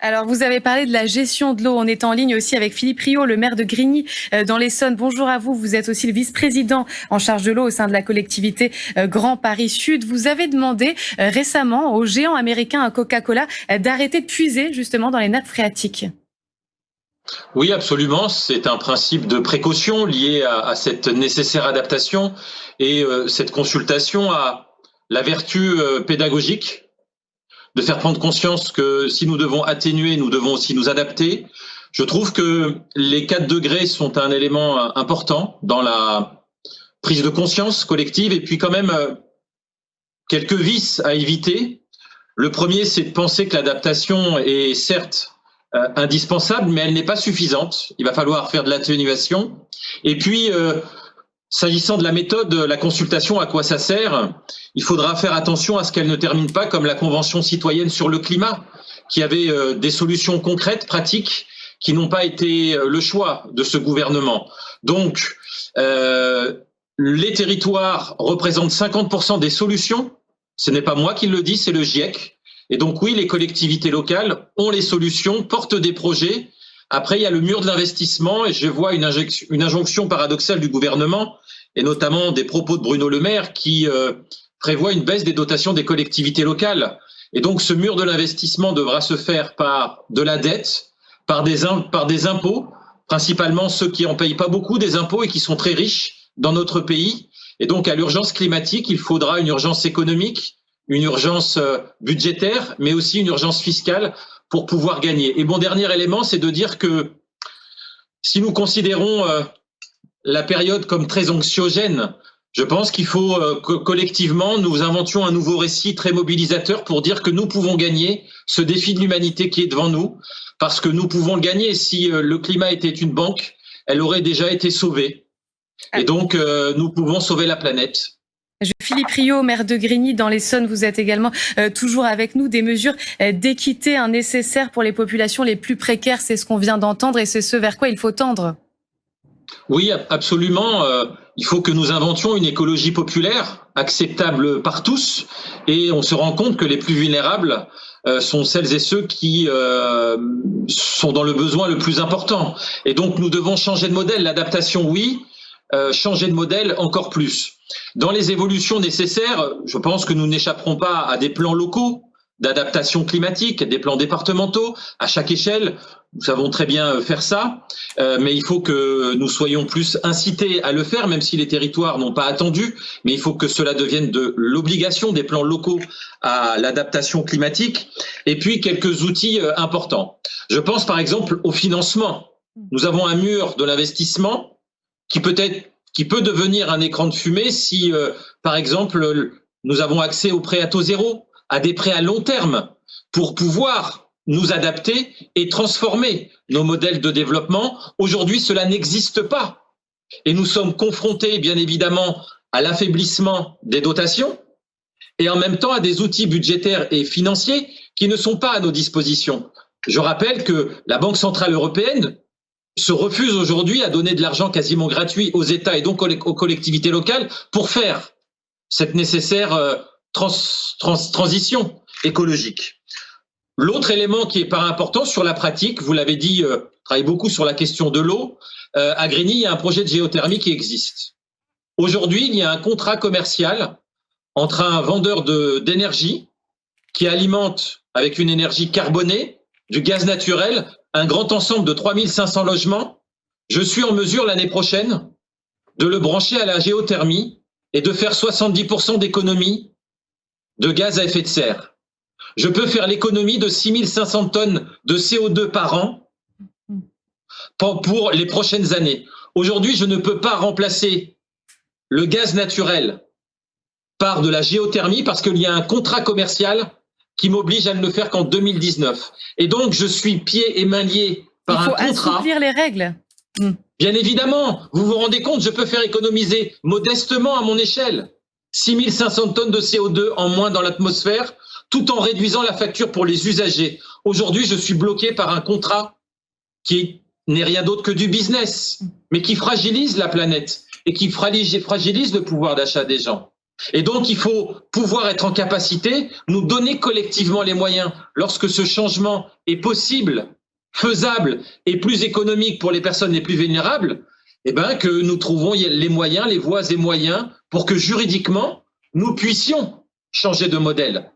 Alors, vous avez parlé de la gestion de l'eau. On est en ligne aussi avec Philippe Rio, le maire de Grigny, dans l'Essonne. Bonjour à vous. Vous êtes aussi le vice-président en charge de l'eau au sein de la collectivité Grand Paris Sud. Vous avez demandé récemment au géant américain Coca-Cola d'arrêter de puiser justement dans les nappes phréatiques. Oui, absolument. C'est un principe de précaution lié à cette nécessaire adaptation et cette consultation a la vertu pédagogique de faire prendre conscience que si nous devons atténuer, nous devons aussi nous adapter. Je trouve que les 4 degrés sont un élément important dans la prise de conscience collective et puis quand même quelques vices à éviter. Le premier, c'est de penser que l'adaptation est certes indispensable, mais elle n'est pas suffisante. Il va falloir faire de l'atténuation. Et puis, s'agissant de la méthode, la consultation, à quoi ça sert? Il faudra faire attention à ce qu'elle ne termine pas comme la Convention citoyenne sur le climat, qui avait des solutions concrètes, pratiques, qui n'ont pas été le choix de ce gouvernement. Donc, les territoires représentent 50% des solutions. Ce n'est pas moi qui le dis, c'est le GIEC. Et donc oui, les collectivités locales ont les solutions, portent des projets. Après, il y a le mur de l'investissement et je vois une injonction paradoxale du gouvernement et notamment des propos de Bruno Le Maire qui prévoit une baisse des dotations des collectivités locales. Et donc ce mur de l'investissement devra se faire par de la dette, par des impôts, principalement ceux qui en payent pas beaucoup des impôts et qui sont très riches dans notre pays. Et donc à l'urgence climatique, il faudra une urgence économique, une urgence budgétaire, mais aussi une urgence fiscale pour pouvoir gagner. Et mon dernier élément, c'est de dire que si nous considérons la période comme très anxiogène, je pense qu'il faut que collectivement, nous inventions un nouveau récit très mobilisateur pour dire que nous pouvons gagner ce défi de l'humanité qui est devant nous, parce que nous pouvons le gagner. Si le climat était une banque, elle aurait déjà été sauvée. Et donc, nous pouvons sauver la planète. Philippe Rio, maire de Grigny dans l'Essonne, vous êtes également toujours avec nous. Des mesures d'équité nécessaires pour les populations les plus précaires, c'est ce qu'on vient d'entendre et c'est ce vers quoi il faut tendre. Oui, absolument. Il faut que nous inventions une écologie populaire, acceptable par tous, et on se rend compte que les plus vulnérables sont celles et ceux qui sont dans le besoin le plus important. Et donc nous devons changer de modèle. L'adaptation, oui, changer de modèle encore plus. Dans les évolutions nécessaires, je pense que nous n'échapperons pas à des plans locaux d'adaptation climatique, des plans départementaux à chaque échelle. Nous savons très bien faire ça, mais il faut que nous soyons plus incités à le faire, même si les territoires n'ont pas attendu, mais il faut que cela devienne de l'obligation des plans locaux à l'adaptation climatique. Et puis quelques outils importants. Je pense par exemple au financement. Nous avons un mur de l'investissement qui peut devenir un écran de fumée si, par exemple, nous avons accès aux prêts à taux zéro, à des prêts à long terme, pour pouvoir nous adapter et transformer nos modèles de développement. Aujourd'hui, cela n'existe pas. Et nous sommes confrontés, bien évidemment, à l'affaiblissement des dotations et en même temps à des outils budgétaires et financiers qui ne sont pas à nos dispositions. Je rappelle que la Banque centrale européenne se refuse aujourd'hui à donner de l'argent quasiment gratuit aux États et donc aux collectivités locales pour faire cette nécessaire transition écologique. L'autre élément qui est pas important sur la pratique, vous l'avez dit, travaille beaucoup sur la question de l'eau. À Grigny, il y a un projet de géothermie qui existe. Aujourd'hui, il y a un contrat commercial entre un vendeur d'énergie qui alimente avec une énergie carbonée du gaz naturel un grand ensemble de 3500 logements. Je suis en mesure l'année prochaine de le brancher à la géothermie et de faire 70% d'économie de gaz à effet de serre. Je peux faire l'économie de 6500 tonnes de CO2 par an pour les prochaines années. Aujourd'hui, je ne peux pas remplacer le gaz naturel par de la géothermie parce qu'il y a un contrat commercial qui m'oblige à ne le faire qu'en 2019. Et donc, je suis pieds et mains liés par un contrat. Il faut assouplir les règles. Bien évidemment, vous vous rendez compte, je peux faire économiser modestement à mon échelle 6500 tonnes de CO2 en moins dans l'atmosphère, tout en réduisant la facture pour les usagers. Aujourd'hui, je suis bloqué par un contrat qui n'est rien d'autre que du business, mais qui fragilise la planète et qui fragilise le pouvoir d'achat des gens. Et donc, il faut pouvoir être en capacité, nous donner collectivement les moyens, lorsque ce changement est possible, faisable et plus économique pour les personnes les plus vulnérables, eh ben, que nous trouvons les moyens, les voies et moyens pour que juridiquement, nous puissions changer de modèle.